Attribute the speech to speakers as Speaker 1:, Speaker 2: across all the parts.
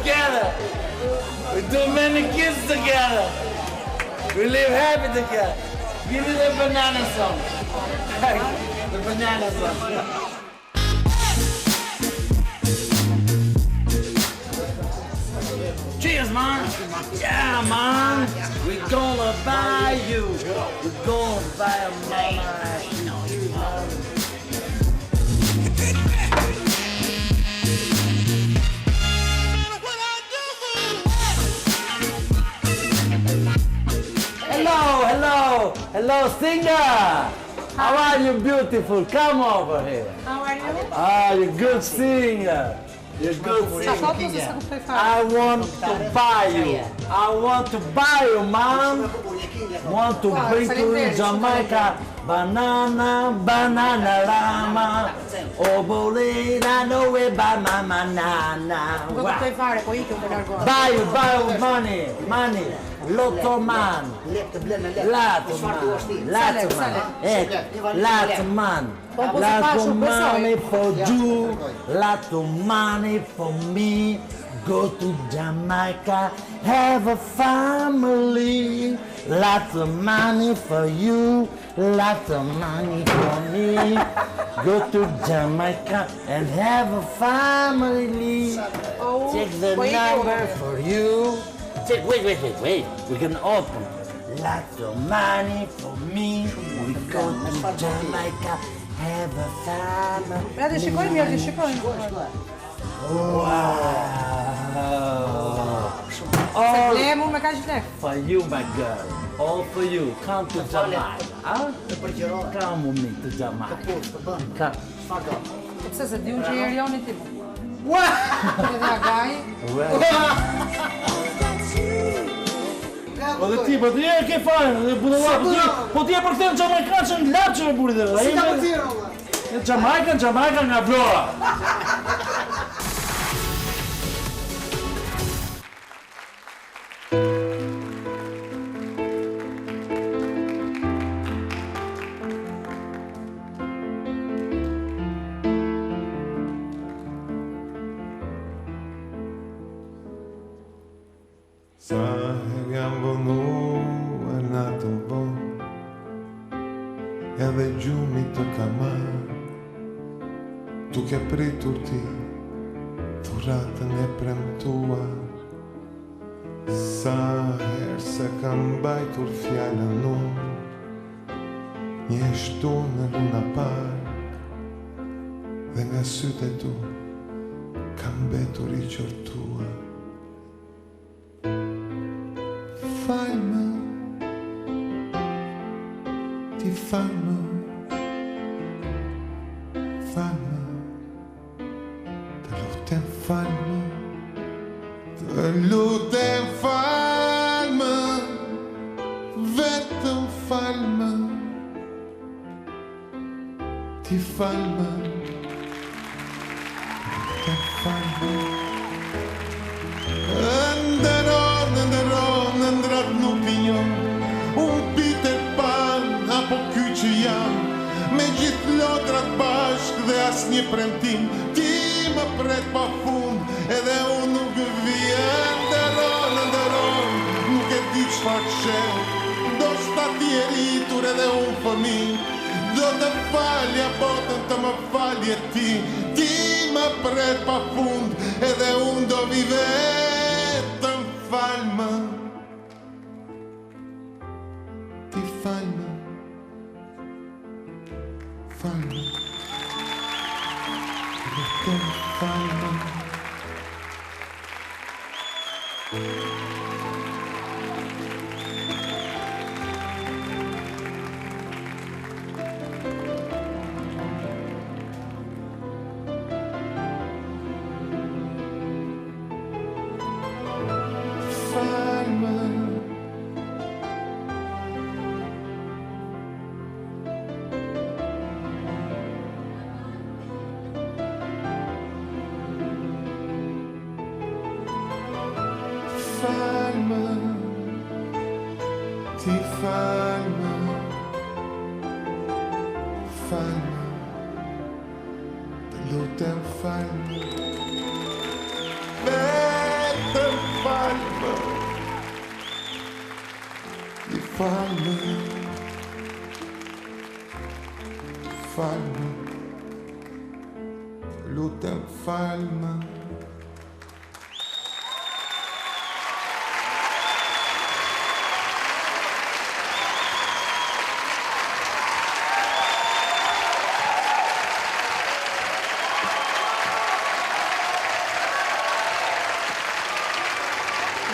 Speaker 1: together. We do many kids together. We live happy together. Give me the banana song. The banana song. Cheers, man. Yeah, man. We're gonna buy you. We're gonna buy a mama. Hello, singer. How are you, beautiful? Come over here.
Speaker 2: How are you?
Speaker 1: Ah, you're good singer. You're good singer. I want to buy you. I want to buy you, man. Want to bring to Jamaica. Banana, banana rama. Oh, bolina, no way by my banana. Buy you, money. Lotto man. Lato man money for you, lot of money for me. Go to Jamaica, have a family. Lots of money for you, lots of money for me. Go to Jamaica and have a family. Check the number for you. Check, wait. We can open. Lots of money for me. We go to Jamaica, have a family.
Speaker 2: Hadi shikoj mirë, shikoj.
Speaker 1: Wow.
Speaker 2: All
Speaker 1: for you, my girl. All for you. Come to Jamaica. Huh? Come with me to Jamaica. Come.
Speaker 2: Pse se di unë që jeri joni ti.
Speaker 1: What? Po dhe ti, po ti e ke fajnë, po ti e përkëtën Jamaikan që në lapë që me burit dhe. Si ka përkëtën, ola? Jamaikan nga Vlora.
Speaker 3: Sa her jam vënuar në të bon, edhe gjumi të kamar, duke pritur ti dhuratën e premtuar. Sa her se kam bajtur fjallën unë, një shtu në luna park, dhe nga sytë e tu kam betur I qortuar. Falme, ti falme, të lutem falme, vetëm falme, ti falme, të falme. Ndërat nuk t'i njëm, unë Peter Pan, apo ky që jam, me gjithë lodrat bashk dhe as një premtim, ti më pret pa fund, edhe unë nuk vjen. Ndëron, nuk e di çfarë qel, do shta t'jeritur edhe unë fëmi, do të falja botën të më falje ti, ti më pret pa fund, edhe unë do vi vetëm falme. Ti falme, vetëm falme. Ti falme, të lutem falme, falme, falme, lutem falme.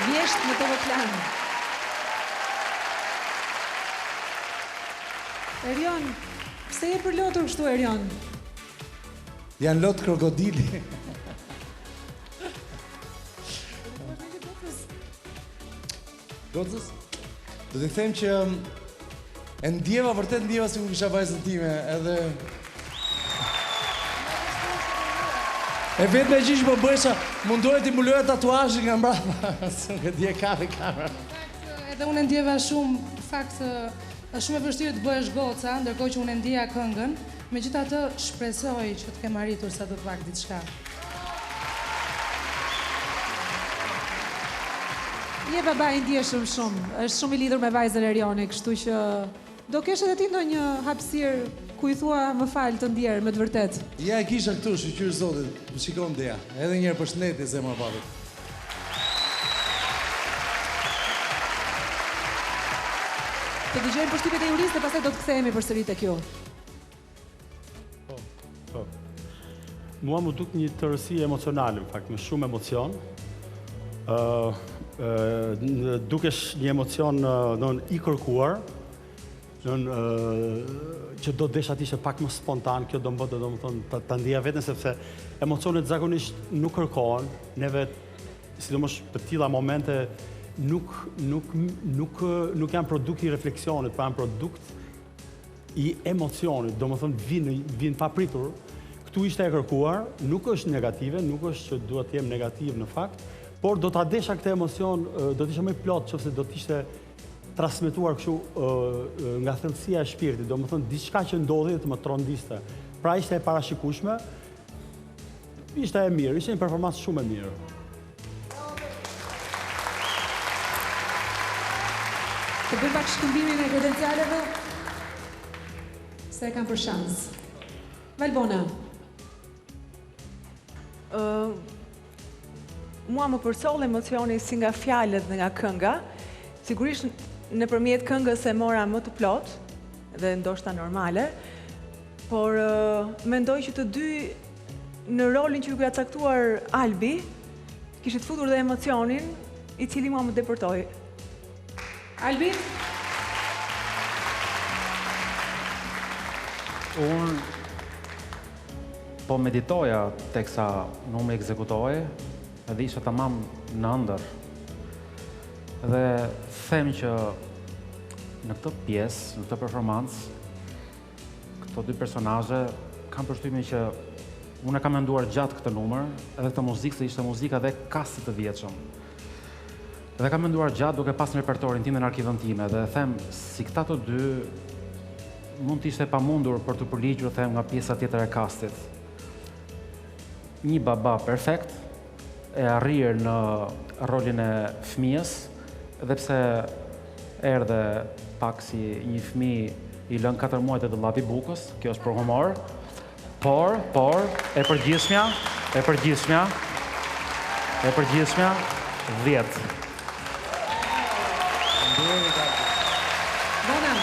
Speaker 4: Vjesht në të vëklan. Erion, pse je përlotur kështu, Erion?
Speaker 1: Janë lot krokodili. Gocës? Do t'i them që e ndjeva, vërtet ndjeva si ku kisha vajzën time, edhe... E vetë me gjishë më bëjsha, mundohet t'i mulloja tatuazhin nga mbrapa, së nuk e dje kamera.
Speaker 2: Edhe unë e ndjeva shumë, fakt, është shumë e vështirë të bëhesh goca, ndërkohë që unë e ndjeja këngën, megjithatë shpresoj që të kem arritur sa të pak diçka.
Speaker 4: Je baba i ndjeshëm shumë, është shumë i lidhur me vajzën Erioni, kështu që do kesh edhe ti ndonjë hapësirë ku i thua më falë të ndjerë, me të vërtet.
Speaker 1: Ja e kisha këtu, shqyqyrë zotit, më shikon dhe ja. Edhe njerë përshëndetje, zemra babit.
Speaker 4: Të dëgjojmë përshtypjet e Juris dhe pastaj do të kthehemi përsëri tek ju.
Speaker 5: Po. Mua më duk një tërësi emocionale, në fakt, me shumë emocion. Dukesh një emocion i kërkuar, që do desha t'ishe pak më spontan, kjo do më bëtë, do më thonë, të ndija vetën, sepse emocionet zakonisht nuk kërkohen, neve, sidomos për tilla momente, nuk janë produkt i refleksionit, pa janë produkt i emocionit, do më thonë, vinë papritur. Këtu ishte e kërkuar, nuk është negative, nuk është që duhet të jem negativ në fakt, por do t'a desha këtë emocion, do t'isha më i plot, qofse do t'ishte transmetuar kështu nga thellësia e shpirtit, do më thënë, diçka që ndodhi dhe të më trondiste. Pra ishte e parashikueshme, ishte e mirë, ishte një performancë shumë e mirë.
Speaker 4: Të bëjmë pak shkëmbimin e kredencialeve, se e kam për shans. Valbona.
Speaker 6: Mua më përsoll emocioni si nga fjalët dhe nga kënga. Sigurisht nëpërmjet këngës e mora më të plot dhe ndoshta normale, por mendoj që të dy në rolin që ju ka caktuar Albi, kishit futur dhe emocionin i cili mua më depërtoi.
Speaker 4: Albi?
Speaker 7: Unë po meditoja teksa nuk më ekzekutoi, edhe isha tamam në ëndër. Dhe them që në këtë pjesë, në këtë performancë, këto dy personazhe kam përshtypjen që unë e kam menduar gjatë këtë numër, edhe këtë muzikë se ishte muzika dhe kastit të vjetshëm. Dhe kam menduar gjatë duke pas në repertorin tim dhe në arkivën time, dhe them si këta të dy mund të ishte pamundur për të përligjur them nga pjesa tjetër e kastit. Një baba perfekt, e arrir në rolin e fëmijës, edhe pse erdhe pak si një fëmijë i lënë 4 muajt e dëllapi bukës, kjo është për humor, por e përgjithshmja 10.
Speaker 4: Bona.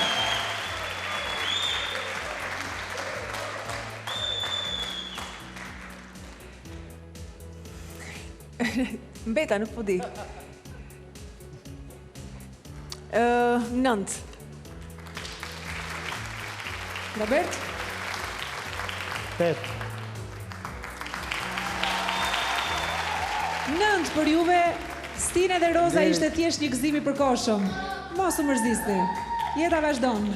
Speaker 6: Mbeta, nuk po di. 9.
Speaker 4: Robert?
Speaker 5: 8.
Speaker 4: 9 për juve, Stina dhe Roza ishte thjesht një gëzim i përkohshëm. Mos u mërzisni. Jeta vazhdon.